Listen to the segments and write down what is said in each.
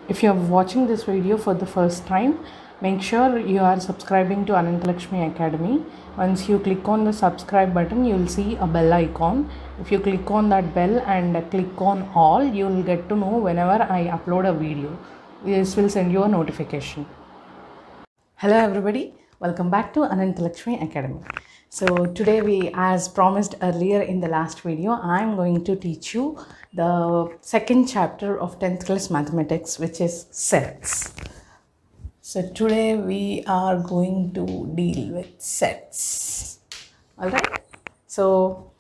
If you are watching this video for the first time, make sure you are subscribing to Anantalakshmi Academy. Once you click on the subscribe button, you will see a bell icon. If you click on that bell and click on all, you will get to know whenever I upload a video. This will send you a notification. Hello everybody, welcome back to Anantalakshmi Academy. So today as promised earlier in the last video, I am going to teach you the second chapter of 10th class mathematics, which is sets. So today we are going to deal with sets. Alright, so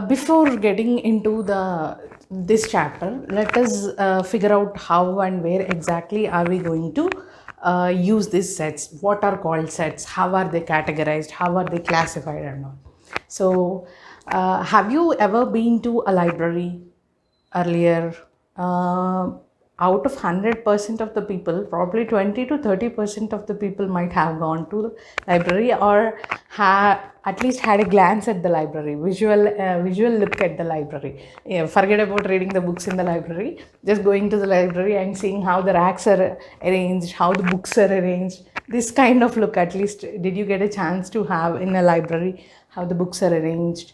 before getting into this chapter, let us figure out how and where exactly are we going to use these sets. What are called sets? How are they categorized? How are they classified and all? So have you ever been to a library earlier? Out of 100% of the people, probably 20 to 30% of the people might have gone to the library or at least had a glance at the library, visual look at the library. Yeah, forget about reading the books in the library, just going to the library and seeing how the racks are arranged, how the books are arranged. This kind of look, at least, did you get a chance to have in a library, how the books are arranged?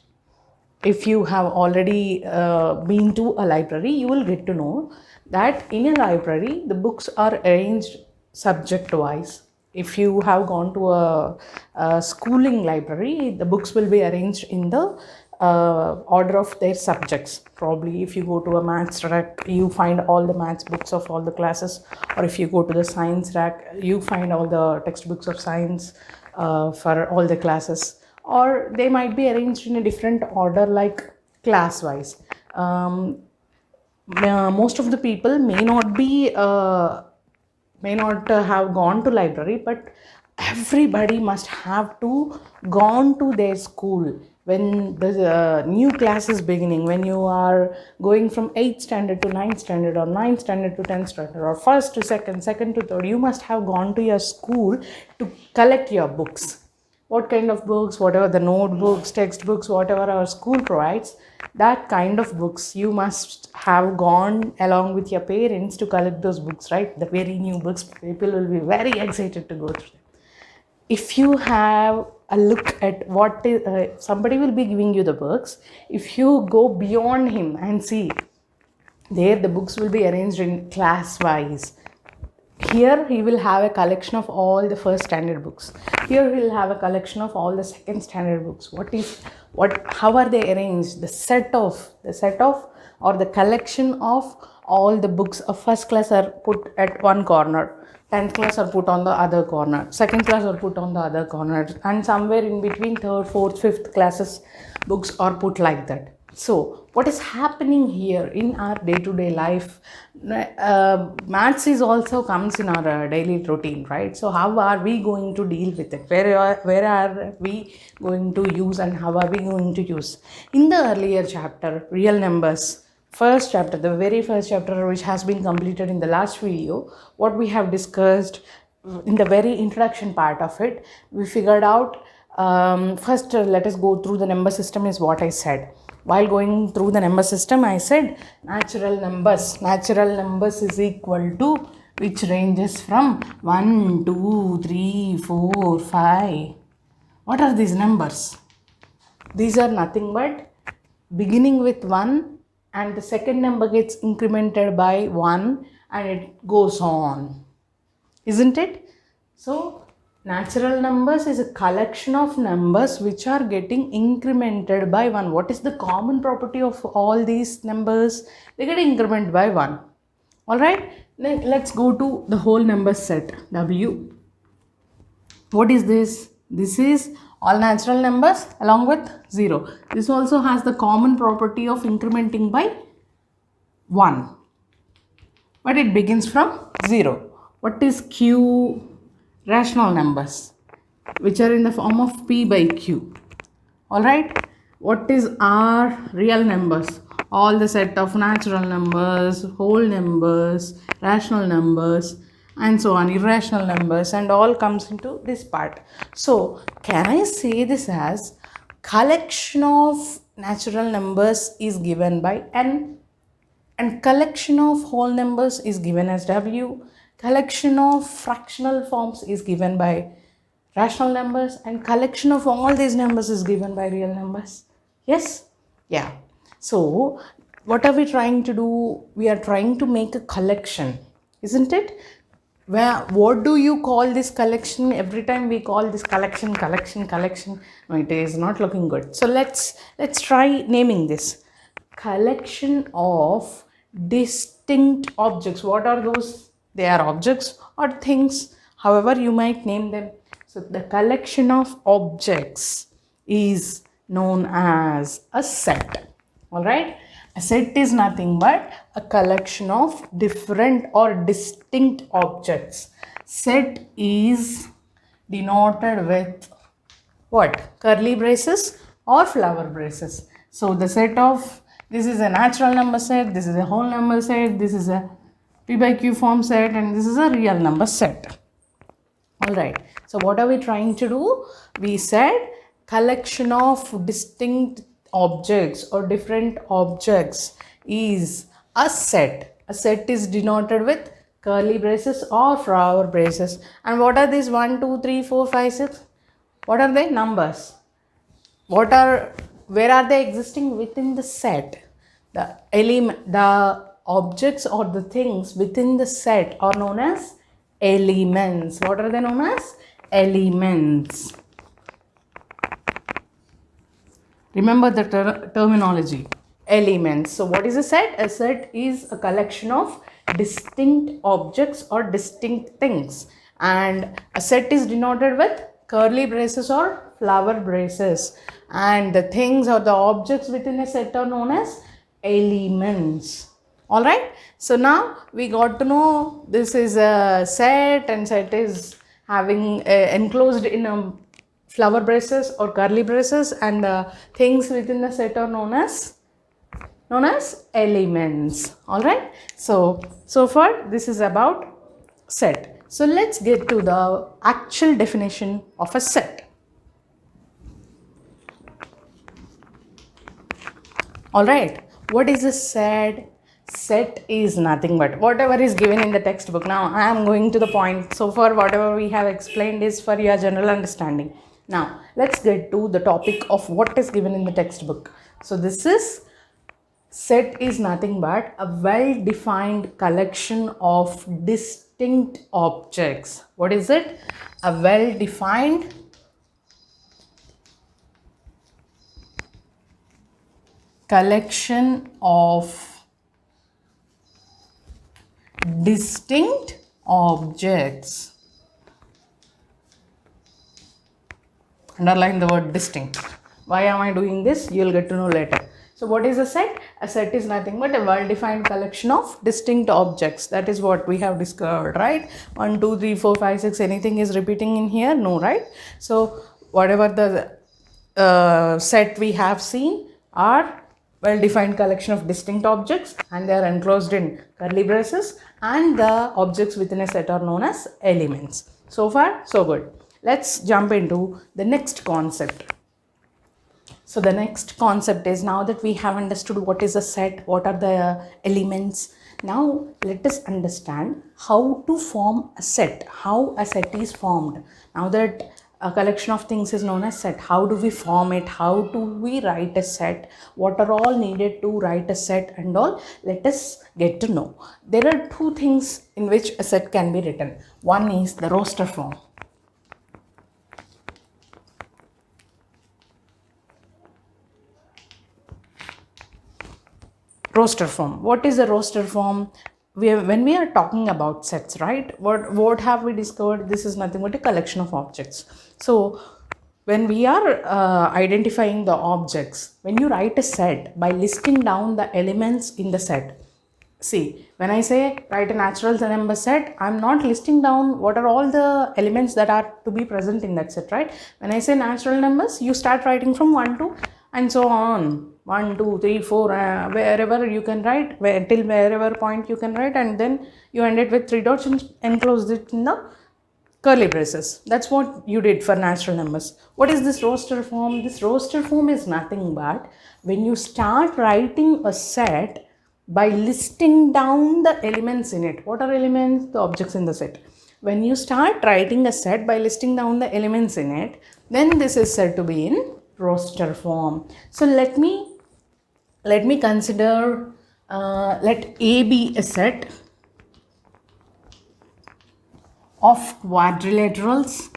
If you have already been to a library, you will get to know that in a library the books are arranged subject wise. If you have gone to a schooling library, the books will be arranged in the order of their subjects. Probably if you go to a maths rack, you find all the maths books of all the classes, or if you go to the science rack, you find all the textbooks of science for all the classes, or they might be arranged in a different order, like class wise. Most of the people may not have gone to library, but everybody must have to gone to their school when the new class is beginning. When you are going from 8th standard to 9th standard, or 9th standard to 10th standard, or first to second, second to third, you must have gone to your school to collect your books. What kind of books? Whatever the notebooks, textbooks, whatever our school provides, that kind of books you must have gone along with your parents to collect those books, right? The very new books, people will be very excited to go through them. If you have a look at what is, somebody will be giving you the books, if you go beyond him and see, there the books will be arranged in class wise. Here he will have a collection of all the first standard books. Here he will have a collection of all the second standard books. How are they arranged? The set of or the collection of all the books of first class are put at one corner, 10th class are put on the other corner, second class are put on the other corner, and somewhere in between third, fourth, fifth classes books are put like that. So what is happening here in our day-to-day life? Maths is also comes in our daily routine, right? So how are we going to deal with it? Where are we going to use, and how are we going to use? In the earlier chapter, real numbers, first chapter, the very first chapter, which has been completed in the last video, what we have discussed in the very introduction part of it, we figured out, first let us go through the number system, is what I said. While going through the number system, I said natural numbers is equal to, which ranges from 1, 2, 3, 4, 5. What are these numbers? These are nothing but beginning with 1, and the second number gets incremented by 1, and it goes on, isn't it? So natural numbers is a collection of numbers which are getting incremented by 1. What is the common property of all these numbers? They get incremented by 1. Alright, let's go to the whole number set W. What is this? This is all natural numbers along with 0. This also has the common property of incrementing by 1, but it begins from 0. What is Q? Rational numbers, which are in the form of P by Q. Alright, what is R? Real numbers, all the set of natural numbers, whole numbers, rational numbers, and so on, irrational numbers, and all comes into this part. So can I say this as collection of natural numbers is given by N? and collection of whole numbers is given as W. Collection of fractional forms is given by rational numbers, and collection of all these numbers is given by real numbers. Yes? Yeah. So what are we trying to do? We are trying to make a collection, isn't it? What do you call this collection? Every time we call this collection. No, it is not looking good. So let's try naming this. Collection of distinct objects. What are those? They are objects or things, however you might name them. So the collection of objects is known as a set. All right. A set is nothing but a collection of different or distinct objects. Set is denoted with what? Curly braces or flower braces. So the set of, this is a natural number set, this is a whole number set, this is a P by Q form set, and this is a real number set. Alright, so what are we trying to do? We said collection of distinct objects or different objects is a set. A set is denoted with curly braces or flower braces. And what are these 1, 2, 3, 4, 5, 6? What are they? Numbers. Where are they existing? Within the set. The objects or the things within the set are known as elements. What are they known as? Elements. Remember the terminology. Elements. So what is a set? A set is a collection of distinct objects or distinct things. And a set is denoted with curly braces or flower braces. And the things or the objects within a set are known as elements. Alright, so now we got to know this is a set, and set is having enclosed in a flower braces or curly braces, and the things within the set are known as elements. Alright, so far this is about set. So let's get to the actual definition of a set. Alright, what is a set? Set is nothing but whatever is given in the textbook. Now I am going to the point. So far whatever we have explained is for your general understanding. Now let's get to the topic of what is given in the textbook. So this is, set is nothing but a well-defined collection of distinct objects. What is it? A well-defined collection of distinct objects. Underline the word distinct. Why am I doing this? You will get to know later. So what is a set? A set is nothing but a well-defined collection of distinct objects. That is what we have discovered, right? 1, 2, 3, 4, 5, 6. Anything is repeating in here? No, right? So whatever the set we have seen are well-defined collection of distinct objects, and they are enclosed in curly braces, and the objects within a set are known as elements. So far, so good. Let's jump into the next concept. So the next concept is, now that we have understood what is a set, what are the elements, now let us understand how to form a set, how a set is formed. Now that a collection of things is known as set, how do we form it? How do we write a set? What are all needed to write a set and all? Let us get to know. There are two things in which a set can be written. One is the roster form. Roster form. What is a roster form? When we are talking about sets, right? What have we discovered? This is nothing but a collection of objects. So when we are identifying the objects, when you write a set by listing down the elements in the set. See, when I say write a natural number set, I'm not listing down what are all the elements that are to be present in that set, right? When I say natural numbers, you start writing from 1 to and so on. 1, 2, 3, 4, wherever you can write, till wherever point you can write, and then you end it with 3 dots and enclose it in the curly braces. That's what you did for natural numbers. What is this roster form? This roster form is nothing but when you start writing a set, by listing down the elements in it. What are elements? The objects in the set. When you start writing a set by listing down the elements in it, then this is said to be in roster form. So let me consider, let A be a set of quadrilaterals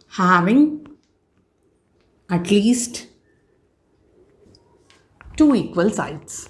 having at least two equal sides.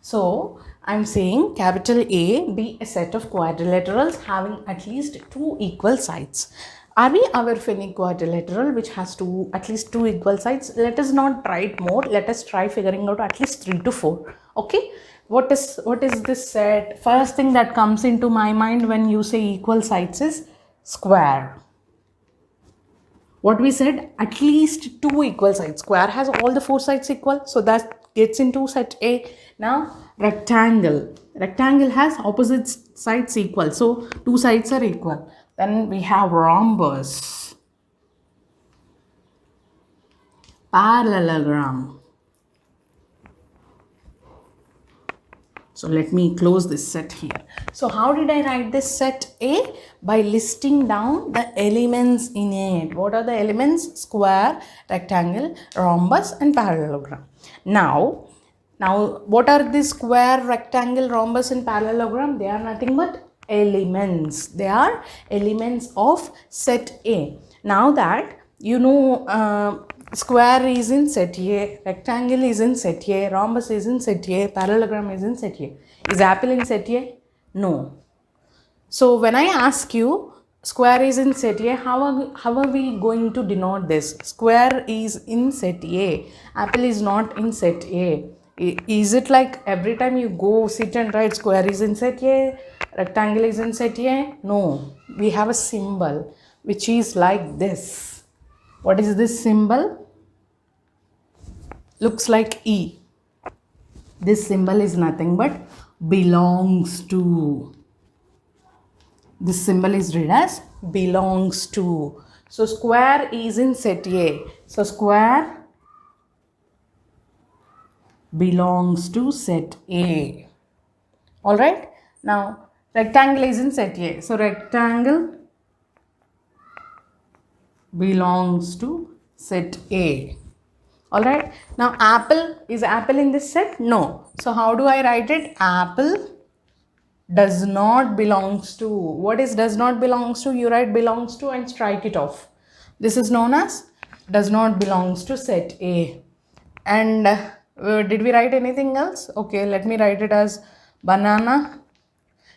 So I'm saying capital A be a set of quadrilaterals having at least two equal sides. Are we aware of any quadrilateral which has at least two equal sides? Let us not try it more. Let us try figuring out at least 3 to 4. Okay. What is this set? First thing that comes into my mind when you say equal sides is square. What we said, at least two equal sides. Square has all the four sides equal, so that gets into set A. Now rectangle has opposite sides equal, so two sides are equal. Then we have rhombus, parallelogram. So let me close this set here. So how did I write this set A? By listing down the elements in it. What are the elements? Square, rectangle, rhombus and parallelogram. Now what are the square, rectangle, rhombus and parallelogram? They are nothing but elements. They are elements of set A. Now that you know, square is in set A, rectangle is in set A, rhombus is in set A, parallelogram is in set A. Is apple in set A? No. So when I ask you square is in set A, how are we going to denote this? Square is in set A, apple is not in set A. Is it like every time you go sit and write square is in set A, rectangle is in set A? No. We have a symbol which is like this. What is this symbol? Looks like E. This symbol is nothing but belongs to. This symbol is read as belongs to. So square is in set A. So square belongs to set A. Alright. Now rectangle is in set A. So rectangle belongs to set A. Alright. Now apple, is apple in this set? No. So how do I write it? Apple does not belongs to. What is does not belongs to? You write belongs to and strike it off. This is known as does not belongs to set A. And did we write anything else? Okay, let me write it as banana.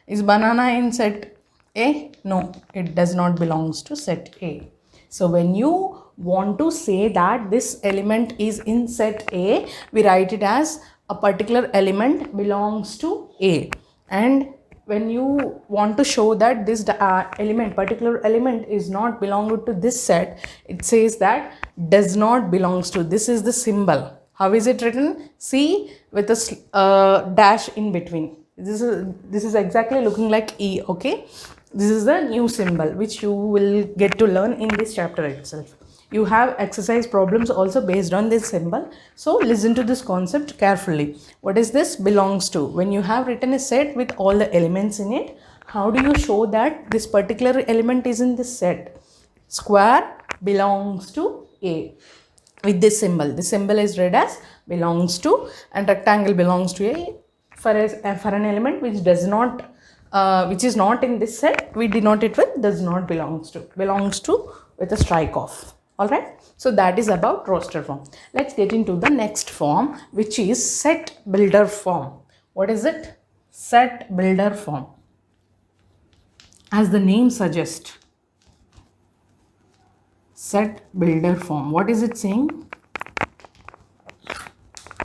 Is banana in set A? No, it does not belongs to set A. So when you want to say that this element is in set A, we write it as a particular element belongs to A. And when you want to show that this particular element is not belonging to this set, it says that does not belongs to. This is the symbol. How is it written? C with a dash in between. This is exactly looking like E. Okay, this is the new symbol which you will get to learn in this chapter itself. You have exercise problems also based on this symbol. So listen to this concept carefully. What is this? Belongs to. When you have written a set with all the elements in it, how do you show that this particular element is in this set? Square belongs to A. With this symbol. This symbol is read as belongs to, and rectangle belongs to A. For an element which does not which is not in this set, we denote it with does not belongs to. Belongs to with a strike off. Alright. So that is about roster form. Let's get into the next form, which is set builder form. What is it? Set builder form. As the name suggests, set builder form. What is it saying?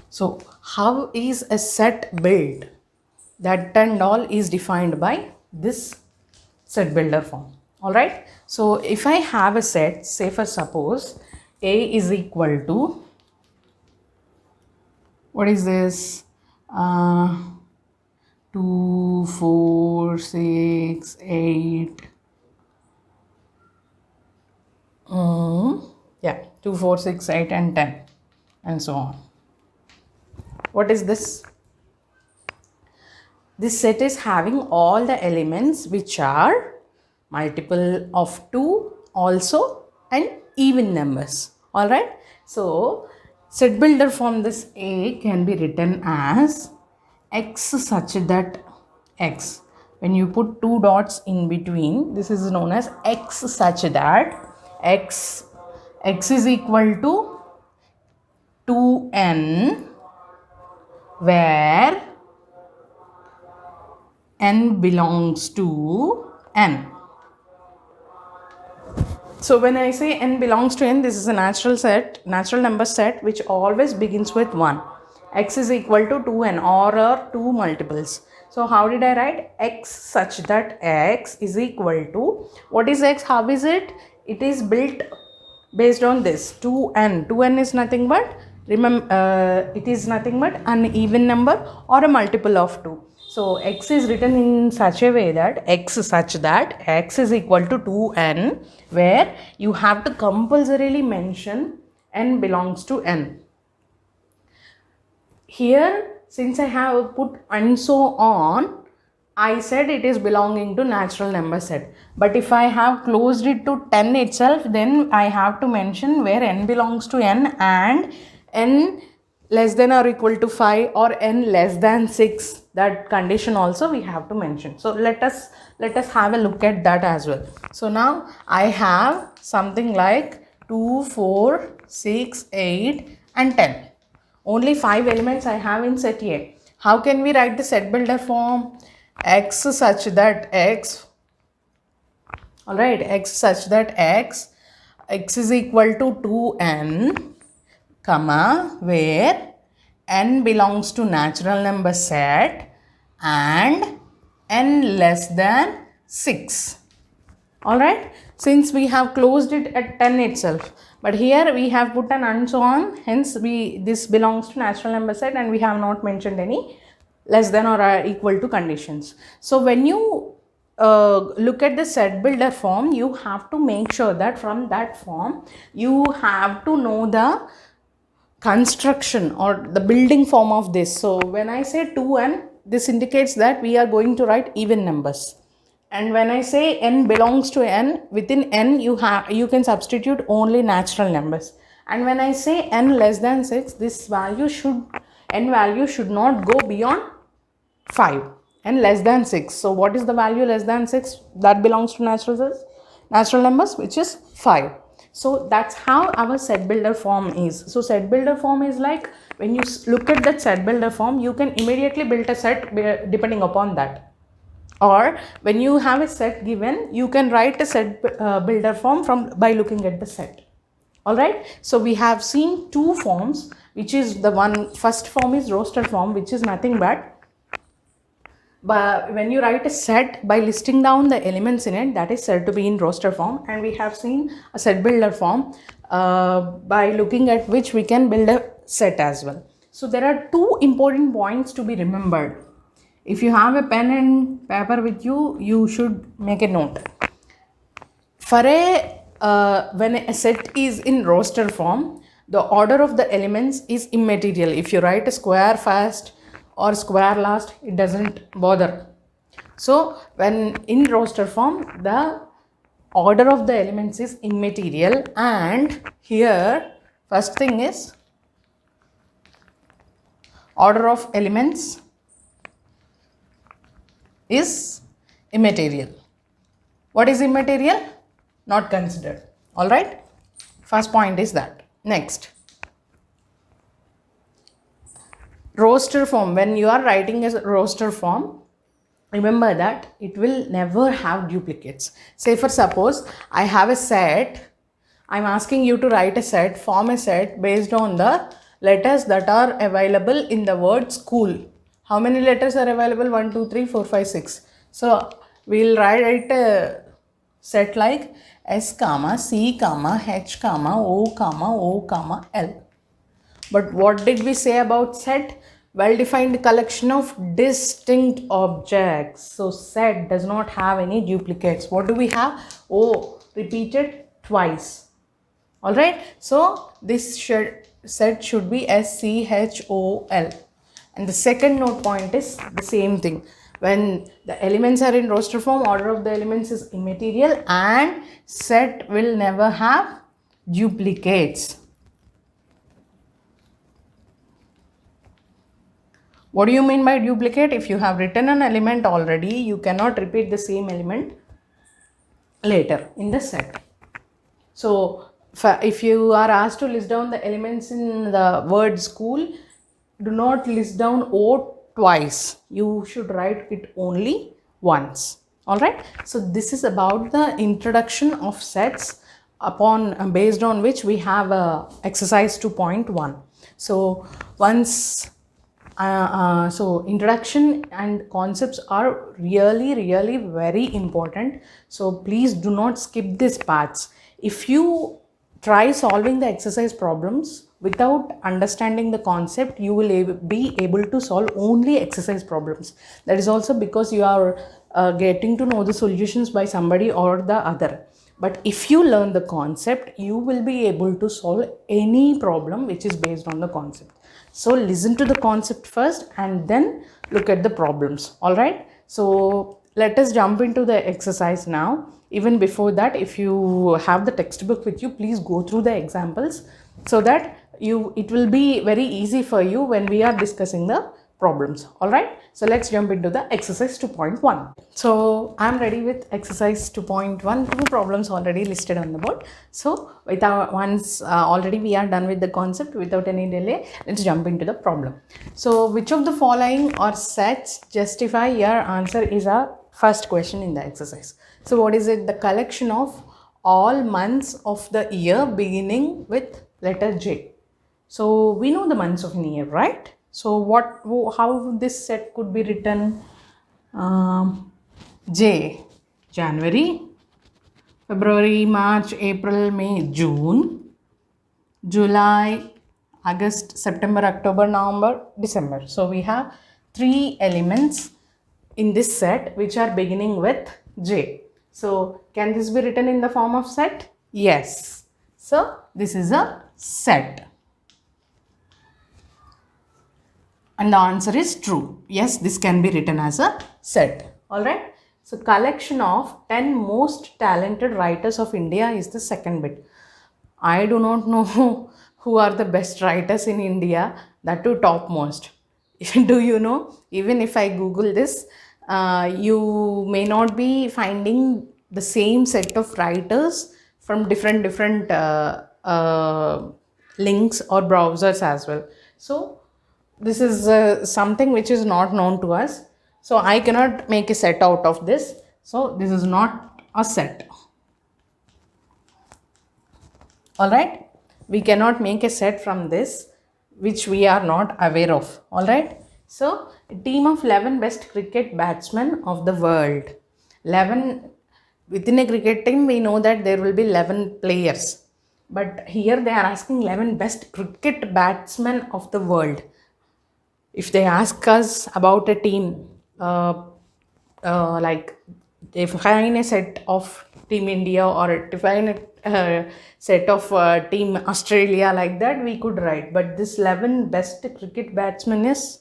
So how is a set built? That and all is defined by this set builder form. Alright. So if I have a set, say for suppose A is equal to, what is this? 2, 4, 6, 8, Yeah, 2, 4, 6, 8 and 10 and so on. What is this? This set is having all the elements which are multiple of 2 also and even numbers. Alright. So, set builder form this A can be written as x such that x. When you put 2 dots in between, this is known as x such that x is equal to 2n, where n belongs to n. So when I say n belongs to n, this is a natural number set which always begins with 1. X is equal to 2n or 2 multiples. So how did I write? X such that x is equal to, what is x? How is it? It is built based on this 2n. 2n is nothing but, remember, it is nothing but an even number or a multiple of 2. So x is written in such a way that x such that x is equal to 2n, where you have to compulsorily mention n belongs to n. Here, since I have put and so on, I said it is belonging to natural number set. But if I have closed it to 10 itself, then I have to mention where n belongs to n and n less than or equal to 5 or n less than 6. That condition also we have to mention. So let us have a look at that as well. So now I have something like 2, 4, 6, 8 and 10. Only 5 elements I have in set A. How can we write the set builder form? X such that x, alright, x such that x is equal to 2n, comma, where n belongs to natural number set and n less than 6. Alright, since we have closed it at 10 itself, but here we have put an and so on, hence this belongs to natural number set and we have not mentioned any less than or equal to conditions. So when you look at the set builder form, you have to make sure that from that form you have to know the construction or the building form of this. So when I say 2n, this indicates that we are going to write even numbers. And when I say n belongs to n, within n you can substitute only natural numbers. And when I say n less than 6, this value should not go beyond 5 and less than 6. So what is the value less than 6? That belongs to natural numbers, which is 5. So that's how our set builder form is. So set builder form is like, when you look at that set builder form, you can immediately build a set depending upon that. Or when you have a set given, you can write a set builder form by looking at the set. Alright, so we have seen 2 forms, which is the first form is roster form, which is nothing but when you write a set by listing down the elements in it, that is said to be in roster form. And we have seen a set builder form by looking at which we can build a set as well. So there are 2 important points to be remembered. If you have a pen and paper with you, you should make a note. For when a set is in roster form, the order of the elements is immaterial. If you write a square first or square last, it doesn't bother. So when in roster form, the order of the elements is immaterial, and here first thing is order of elements is immaterial. What is immaterial? Not considered. Alright, first point is that. Next, roster form. When you are writing a roster form, remember that it will never have duplicates. Say for suppose I have a set, I'm asking you to write a set, form a set based on the letters that are available in the word school. How many letters are available? 1, 2, 3, 4, 5, 6. So we'll write a set like S, C, H, O, L. But what did we say about set? Well-defined collection of distinct objects. So set does not have any duplicates. What do we have? O repeated twice. All right, so this set should be SCHOL. And the second note point is the same thing. When the elements are in roster form, order of the elements is immaterial and set will never have duplicates. What do you mean by duplicate? If you have written an element already, you cannot repeat the same element later in the set. So if you are asked to list down the elements in the word school, do not list down O twice. You should write it only once. All right. So this is about the introduction of sets upon based on which we have exercise 2.1. So once so introduction and concepts are really very important. So please do not skip these parts. If you try solving the exercise problems without understanding the concept, you will be able to solve only exercise problems. That is also because you are getting to know the solutions by somebody or the other. But if you learn the concept, you will be able to solve any problem which is based on the concept. So listen to the concept first and then look at the problems. All right. So let us jump into the exercise now. Even before that, if you have the textbook with you, please go through the examples so that it will be very easy for you when we are discussing the problems. All right. So let's jump into the exercise 2.1. So I'm ready with exercise 2.1. Two problems already listed on the board. So once already we are done with the concept, without any delay, let's jump into the problem. So which of the following or sets justify your answer is our first question in the exercise. So what is it? The collection of all months of the year beginning with letter J. So we know the months of an year, right? So how this set could be written? J, January, February, March, April, May, June, July, August, September, October, November, December. So we have 3 elements in this set which are beginning with J. So can this be written in the form of set? Yes. So this is a set. And the answer is true. Yes, this can be written as a set. All right. So collection of 10 most talented writers of India is the second bit. I do not know who are the best writers in India, that too topmost. Do you know? Even if I Google this, you may not be finding the same set of writers from different links or browsers as well. So this is something which is not known to us. So I cannot make a set out of this. So this is not a set. All right. We cannot make a set from this which we are not aware of. All right. So a team of 11 best cricket batsmen of the world. 11 within a cricket team, we know that there will be 11 players. But here they are asking 11 best cricket batsmen of the world. If they ask us about a team, like define a set of Team India or define a set of Team Australia, like that we could write. But this 11 best cricket batsmen is,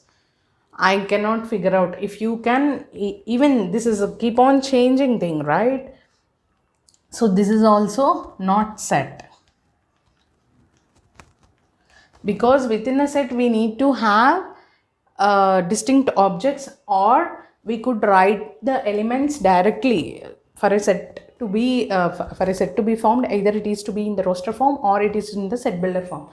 I cannot figure out. If you can, even this is a keep on changing thing, right? So this is also not set. Because within a set we need to have distinct objects, or we could write the elements directly for a set to be formed. Either it is to be in the roster form or it is in the set builder form.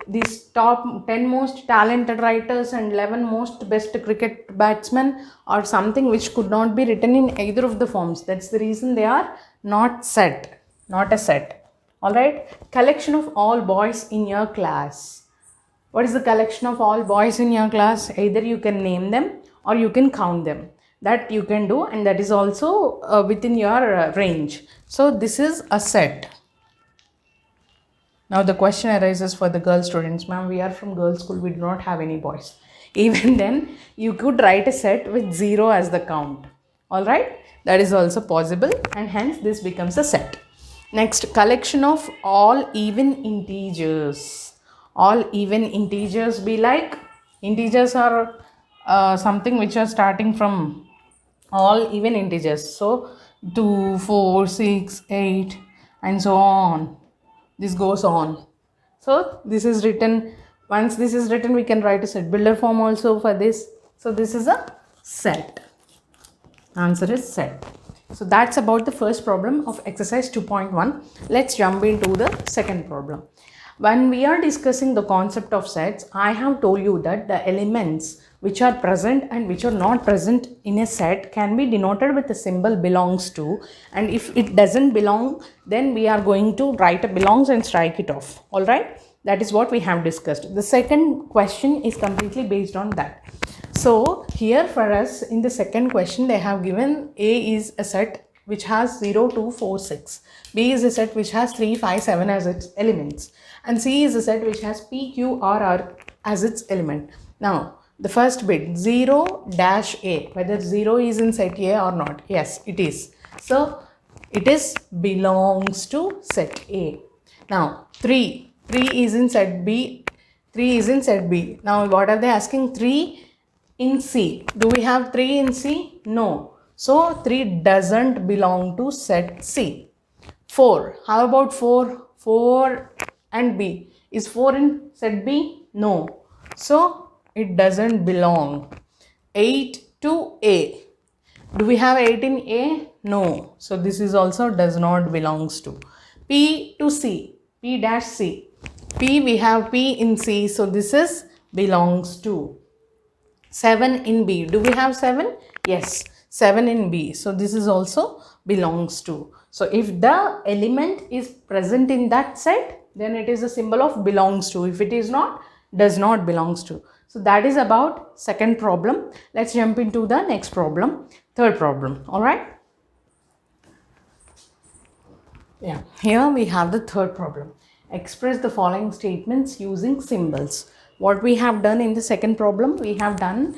These top 10 most talented writers and 11 most best cricket batsmen are something which could not be written in either of the forms. That's the reason they are not a set. All right. Collection of all boys in your class. What is the collection of all boys in your class? Either you can name them or you can count them. That you can do, and that is also within your range. So this is a set. Now the question arises for the girl students. Ma'am, we are from girls school. We do not have any boys. Even then, you could write a set with 0 as the count. All right. That is also possible, and hence this becomes a set. Next, collection of all even integers. All even integers be like, integers are something which are starting from all even integers. So 2, 4, 6, 8 and so on. This goes on. So this is written, once this is written, we can write a set builder form also for this. So this is a set. Answer is set. So that's about the first problem of exercise 2.1. Let's jump into the second problem. When we are discussing the concept of sets, I have told you that the elements which are present and which are not present in a set can be denoted with the symbol belongs to, and if it doesn't belong, then we are going to write a belongs and strike it off. All right, that is what we have discussed. The second question is completely based on that. So here for us in the second question, they have given A is a set which has 0, 2, 4, 6. B is a set which has 3, 5, 7 as its elements. And C is a set which has P, Q, R as its element. Now, the first bit 0 dash A, whether 0 is in set A or not. Yes, it is. So, it is belongs to set A. Now, 3 is in set B. 3 is in set B. Now, what are they asking? 3 in C. Do we have 3 in C? No. So 3 doesn't belong to set C. 4. How about 4? 4 and B. Is 4 in set B? No. So it doesn't belong. 8 to A. Do we have 8 in A? No. So this is also does not belongs to. P to C. P dash C. P, we have P in C. So this is belongs to. 7 in B. Do we have 7? Yes, 7 in B. So this is also belongs to. So if the element is present in that set, then it is a symbol of belongs to. If it is not, does not belongs to. So that is about second problem. Let's jump into the next problem, third problem. All right. Yeah, here we have the third problem. Express the following statements using symbols. What we have done in the second problem, we have done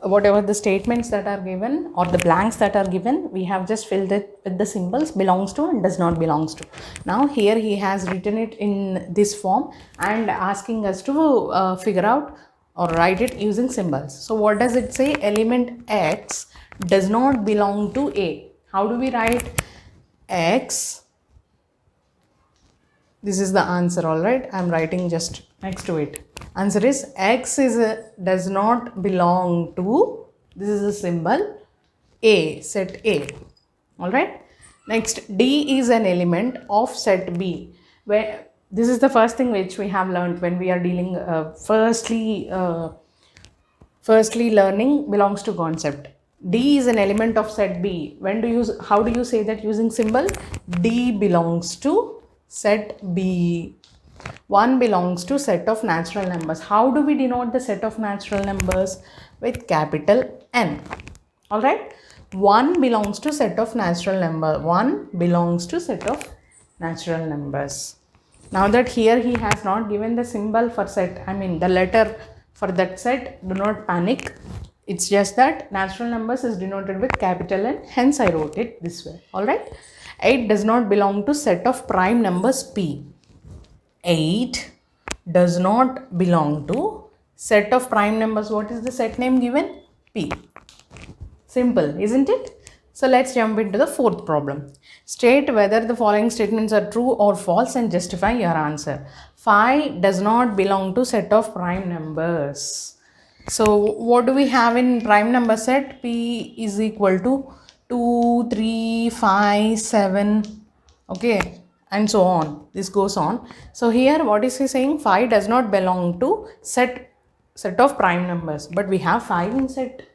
whatever the statements that are given or the blanks that are given, we have just filled it with the symbols belongs to and does not belongs to. Now here he has written it in this form and asking us to figure out or write it using symbols. So what does it say? Element X does not belong to A. How do we write X? This is the answer. All right, I am writing just next to it. Answer is X does not belong to, this is a symbol A, set A. All right. Next, D is an element of set B, where this is the first thing which we have learned when we are dealing firstly learning belongs to concept. D is an element of set B. How do you say that using symbol? D belongs to set B. 1 belongs to set of natural numbers. How do we denote the set of natural numbers? With capital N. All right. 1 belongs to set of natural number. 1 belongs to set of natural numbers. Now that here he has not given the symbol for set, I mean the letter for that set, do not panic. It's just that natural numbers is denoted with capital N, hence I wrote it this way. All right. 8 does not belong to set of prime numbers P. 8 does not belong to set of prime numbers. What is the set name given? P. Simple, isn't it? So let's jump into the fourth problem. State whether the following statements are true or false and justify your answer. 5 does not belong to set of prime numbers. So what do we have in prime number set? P is equal to 2, 3, 5, 7. Okay. And so on. This goes on. So here what is he saying? 5 does not belong to set of prime numbers. But we have 5 in set.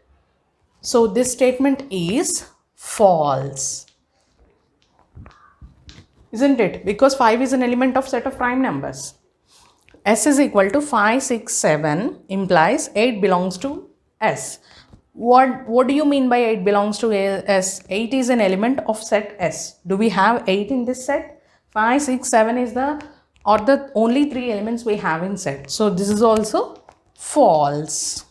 So this statement is false. Isn't it? Because 5 is an element of set of prime numbers. S is equal to 5, 6, 7 implies 8 belongs to S. What do you mean by 8 belongs to S? 8 is an element of set S. Do we have 8 in this set? 5, 6, 7 is the only 3 elements we have in set. So this is also false.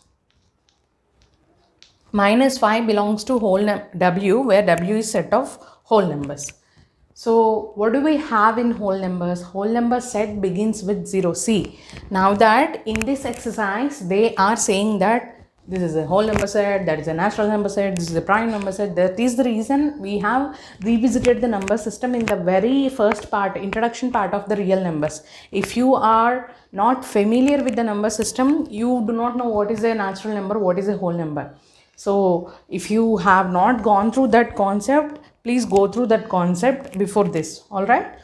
Minus 5 belongs to whole W, where W is set of whole numbers. So what do we have in whole numbers? Whole number set begins with 0. See, now that in this exercise they are saying that this is a whole number set, that is a natural number set, this is a prime number set. That is the reason we have revisited the number system in the very first part, introduction part of the real numbers. If you are not familiar with the number system, you do not know what is a natural number, what is a whole number. So if you have not gone through that concept, please go through that concept before this. All right,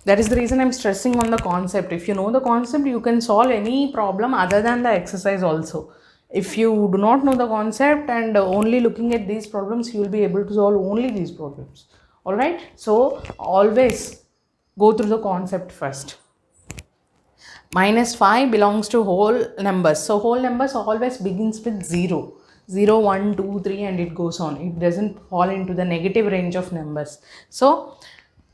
that is the reason I'm stressing on the concept. If you know the concept, you can solve any problem other than the exercise also. If you do not know the concept and only looking at these problems, you will be able to solve only these problems. All right, so always go through the concept first. Minus 5 belongs to whole numbers. So whole numbers always begins with 0. 0, 1, 2, 3 and it goes on. It doesn't fall into the negative range of numbers. So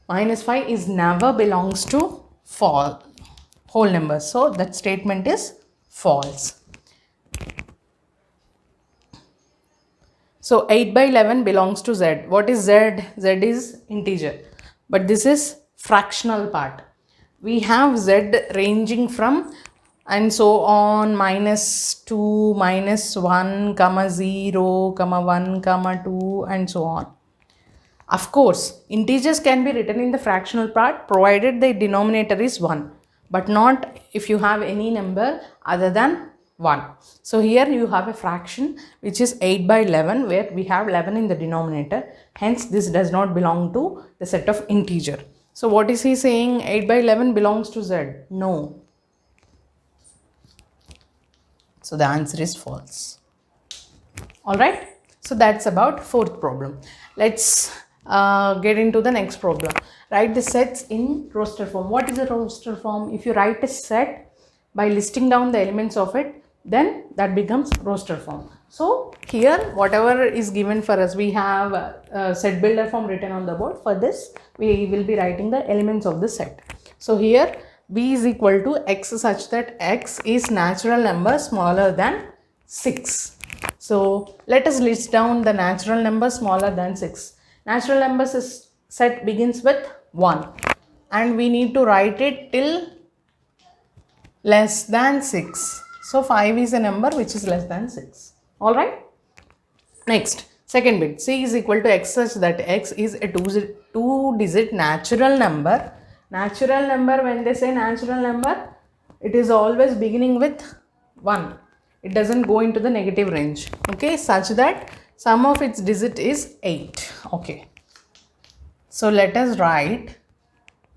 minus 5 is never belongs to whole numbers. So that statement is false. So 8 by 11 belongs to Z. What is Z? Z is integer. But this is fractional part. We have Z ranging from and so on -2, -1, comma 0, comma 1, comma 2 and so on. Of course, integers can be written in the fractional part provided the denominator is 1, but not if you have any number other than 1. So here you have a fraction which is 8 by 11 where we have 11 in the denominator. Hence this does not belong to the set of integer. So what is he saying? 8 by 11 belongs to Z? No. So the answer is false. Alright. So that's about fourth problem. Let's get into the next problem. Write the sets in roster form. What is a roster form? If you write a set by listing down the elements of it, then that becomes roster form. So here whatever is given for us, we have a set builder form written on the board. For this we will be writing the elements of the set. So here b is equal to x such that x is natural number smaller than 6. So let us list down the natural number smaller than 6. Natural numbers set begins with 1 and we need to write it till less than 6. So 5 is a number which is less than 6. Alright. Next, second bit. C is equal to x such that x is a two-digit natural number. Natural number, when they say natural number, it is always beginning with 1. It doesn't go into the negative range. Okay, such that sum of its digit is 8. Okay. So let us write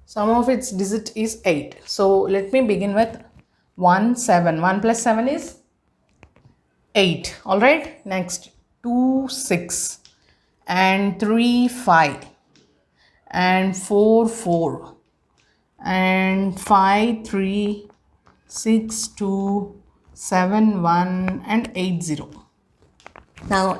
sum of its digit is 8. So let me begin with 1, 7. 1 plus 7 is 8. Alright. Next 2, 6 and 3, 5 and 4, 4 and 5, 3, 6, 2, 7, 1 and 8, 0. Now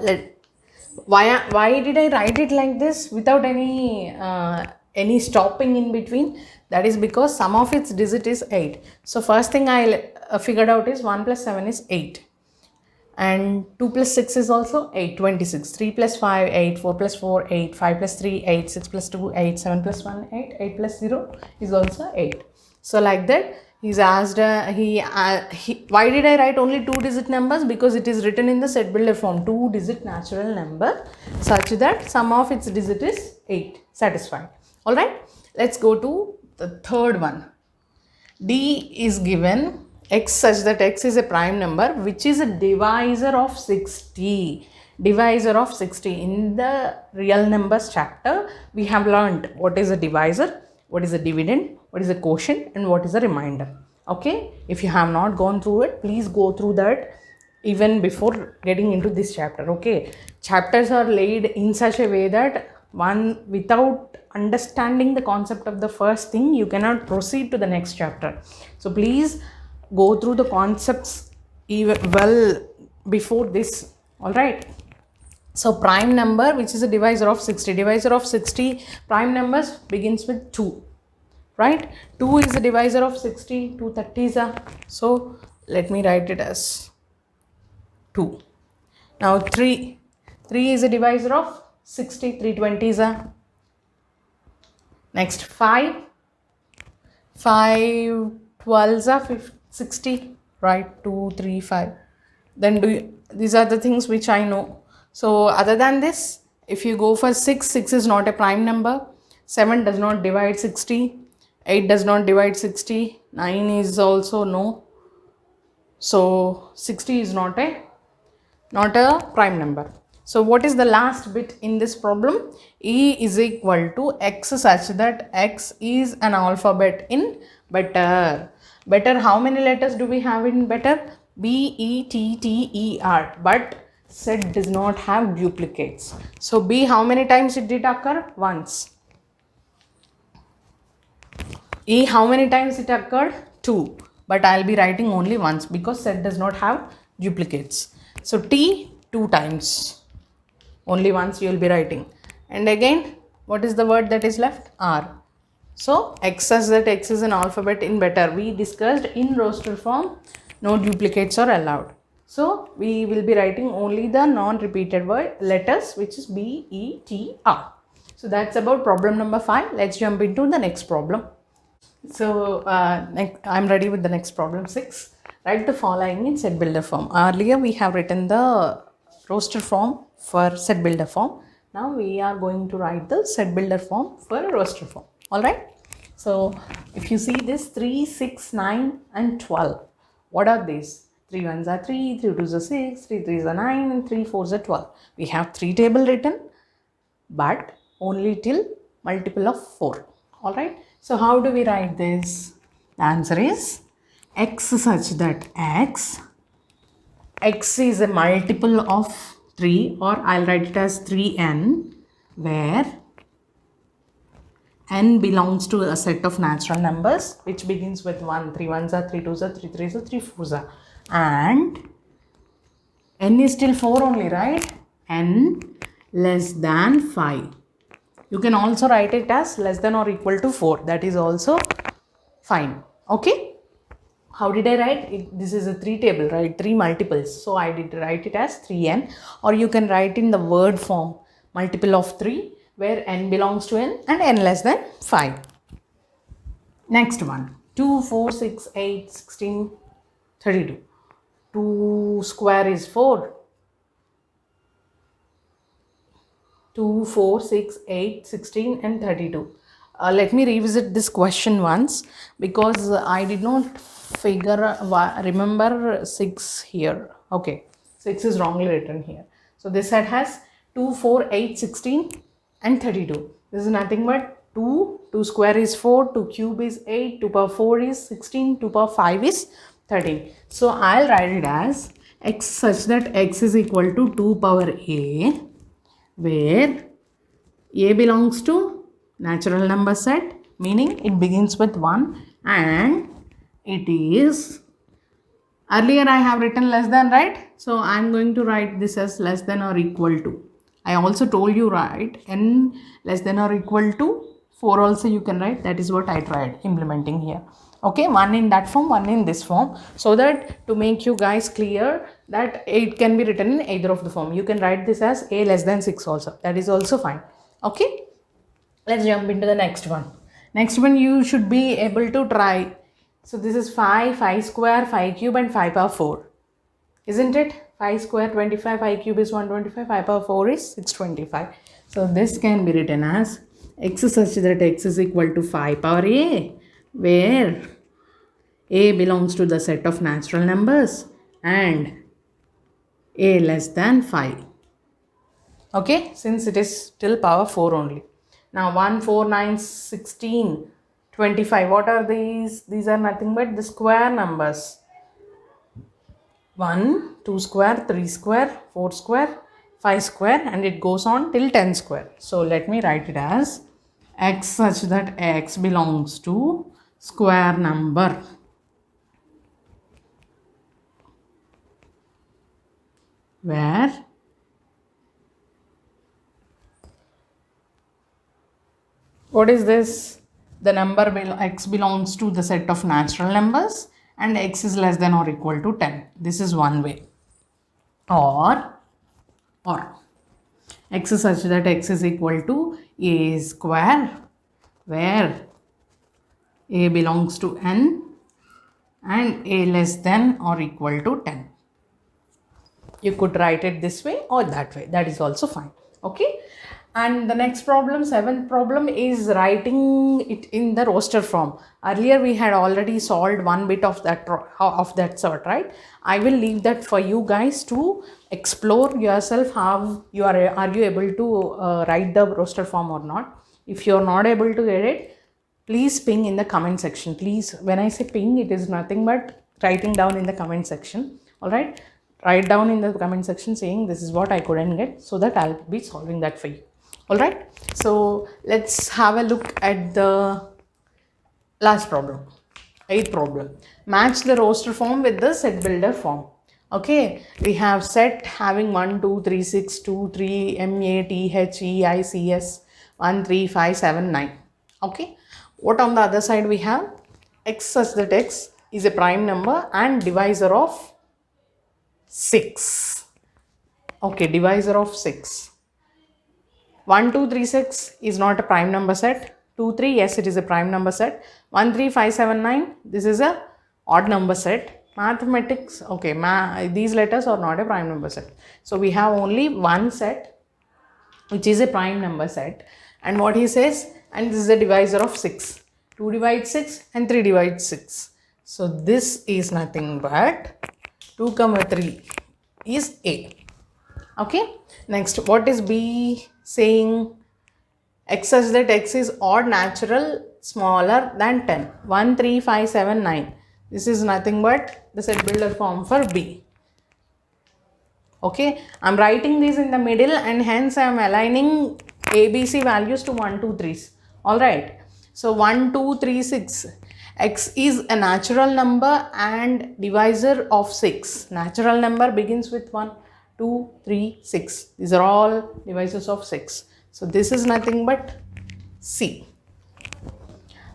why did I write it like this without any stopping in between? That is because sum of its digit is 8. So first thing I figured out is 1 plus 7 is 8 and 2 plus 6 is also 8, 26. 3 plus 5, 8, 4 plus 4, 8, 5 plus 3, 8, 6 plus 2, 8, 7 plus 1, 8, 8 plus 0 is also 8. So like that he's asked, why did I write only 2-digit numbers? Because it is written in the set builder form, 2-digit natural number such that sum of its digit is 8. Satisfied. Alright, let's go to the third one. D is given x such that x is a prime number which is a divisor of 60. Divisor of 60. In the real numbers chapter, we have learned what is a divisor, what is a dividend, what is a quotient and what is a remainder. Okay, if you have not gone through it, please go through that even before getting into this chapter. Okay, chapters are laid in such a way that one, without understanding the concept of the first thing, you cannot proceed to the next chapter. So please go through the concepts even well before this. All right. So prime number which is a divisor of 60. Divisor of 60 prime numbers begins with 2. Right? 2 is a divisor of 60. 2 30s. So let me write it as 2. Now 3 is a divisor of 60. 3 20s. Next 5. 5 12s are 60, right? 2, 3, 5. Then these are the things which I know. So other than this, if you go for 6, 6 is not a prime number. 7 does not divide 60. 8 does not divide 60. 9 is also no. So 60 is not a prime number. So what is the last bit in this problem? E is equal to x such that x is an alphabet in better. Better, how many letters do we have in better? B, E, T, T, E, R. But set does not have duplicates. So B, how many times it did occur? Once. E, how many times it occurred? 2. But I'll be writing only once because set does not have duplicates. So T, 2 times. Only once you will be writing. And again, what is the word that is left? R. So x says that x is an alphabet in better. We discussed in roster form, no duplicates are allowed. So we will be writing only the non-repeated word letters, which is B, E, T, R. So that's about problem number 5. Let's jump into the next problem. So I'm ready with the next problem 6. Write the following in set builder form. Earlier we have written the roster form for set builder form. Now we are going to write the set builder form for roster form. Alright. So if you see this 3, 6, 9 and 12. What are these? 3 ones are 3, 3 twos are 6, 3 threes are 9 and 3 fours are 12. We have 3 table written but only till multiple of 4. Alright. So how do we write this? The answer is x such that x is a multiple of 3, or I'll write it as 3n, where n belongs to a set of natural numbers which begins with 1. 3 ones are 3 twos are 3 threes are 3 fours are, and n is still 4 only, right? N less than 5. You can also write it as less than or equal to 4. That is also fine. Okay. How did I write it? This is a 3 table, right? 3 multiples. So I did write it as 3n, or you can write in the word form multiple of 3 where n belongs to n and n less than 5. Next one. 2, 4, 6, 8, 16, 32. 2 square is 4. 2, 4, 6, 8, 16 and 32. Let me revisit this question once because I did not remember 6 here. Okay, 6 is wrongly written here. So this set has 2, 4, 8, 16 and 32. This is nothing but 2 square is 4, 2 cube is 8, 2 power 4 is 16, 2 power 5 is 13. So I'll write it as x such that x is equal to 2 power a, where a belongs to natural number set, meaning it begins with 1 and it is, earlier I have written less than, right? So I am going to write this as less than or equal to. I also told you, right, n less than or equal to 4 also you can write. That is what I tried implementing here. Okay, one in that form, one in this form, so that to make you guys clear that it can be written in either of the form. You can write this as a less than 6 also. That is also fine. Okay, let's jump into the next one. Next one you should be able to try. So this is 5 square, 5 cube and 5 power 4. Isn't it? 5 square 25, 5 cube is 125, 5 power 4 is 625. So this can be written as x such that x is equal to 5 power a, where a belongs to the set of natural numbers and a less than 5. Okay, since it is till power 4 only. Now 1, 4, 9, 16, 25. What are these? These are nothing but the square numbers. 1, 2 square, 3 square, 4 square, 5 square, and it goes on till 10 square. So let me write it as x such that x belongs to square number. Where what is this? The number x belongs to the set of natural numbers and x is less than or equal to 10. This is one way. Or x is such that x is equal to a square, where a belongs to n and a less than or equal to 10. You could write it this way or that way, that is also fine. Okay, and the next problem, seventh problem, is writing it in the roster form. Earlier we had already solved one bit of that sort, right? I will leave that for you guys to explore yourself. How you are you able to write the roster form or not? If you are not able to get it, please ping in the comment section. Please, when I say ping, it is nothing but writing down in the comment section. All right, write down in the comment section saying this is what I couldn't get, so that I'll be solving that for you. All right, so let's have a look at the last problem, eighth problem. Match the roster form with the set builder form. Okay, we have set having 1 2 3 6 2 3 M A T H E I C S 1 3 5 7 9. Okay, what on the other side we have? X such that x is a prime number and divisor of 6. Okay, divisor of 6. 1 2 3 6 is not a prime number set. 2 3, yes, it is a prime number set. 1 3 5 7 9, this is a odd number set. Mathematics, okay, these letters are not a prime number set. So we have only one set which is a prime number set, and what he says, and this is a divisor of 6. 2 divides 6 and 3 divides 6. So this is nothing but 2 comma 3 is A. Okay, next, what is B saying? X such that x is odd natural smaller than 10. 1 3 5 7 9, this is nothing but the set builder form for B. Okay, I'm writing this in the middle and hence I am aligning ABC values to 1 2 3s. All right, so 1 2 3 6, x is a natural number and divisor of 6. Natural number begins with 1 2 3 6, these are all divisors of 6. So this is nothing but C.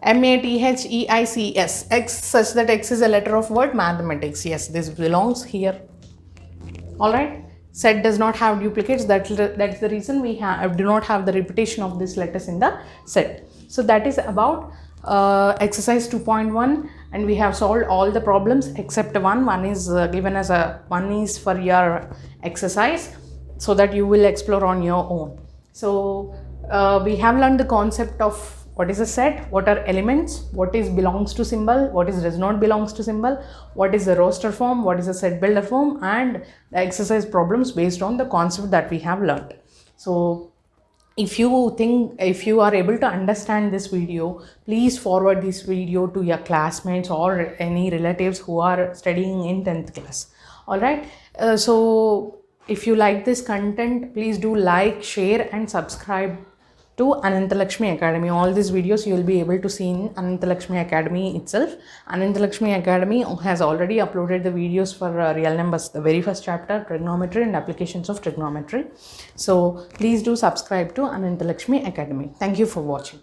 MATHEICS, x such that x is a letter of what? Mathematics. Yes, this belongs here. All right, set does not have duplicates. That's the reason we do not have the repetition of these letters in the set. So that is about exercise 2.1, and we have solved all the problems except one. One is given as one is for your exercise, so that you will explore on your own. So we have learned the concept of what is a set, what are elements, what is belongs to symbol, what is does not belongs to symbol, what is the roster form, what is a set builder form, and the exercise problems based on the concept that we have learned. So if you are able to understand this video, please forward this video to your classmates or any relatives who are studying in 10th class. All right, so if you like this content, please do like, share and subscribe to Ananthalakshmi Academy. All these videos you will be able to see in Ananthalakshmi Academy itself. Ananthalakshmi Academy has already uploaded the videos for real numbers, the very first chapter, trigonometry and applications of trigonometry. So please do subscribe to Ananthalakshmi Academy. Thank you for watching.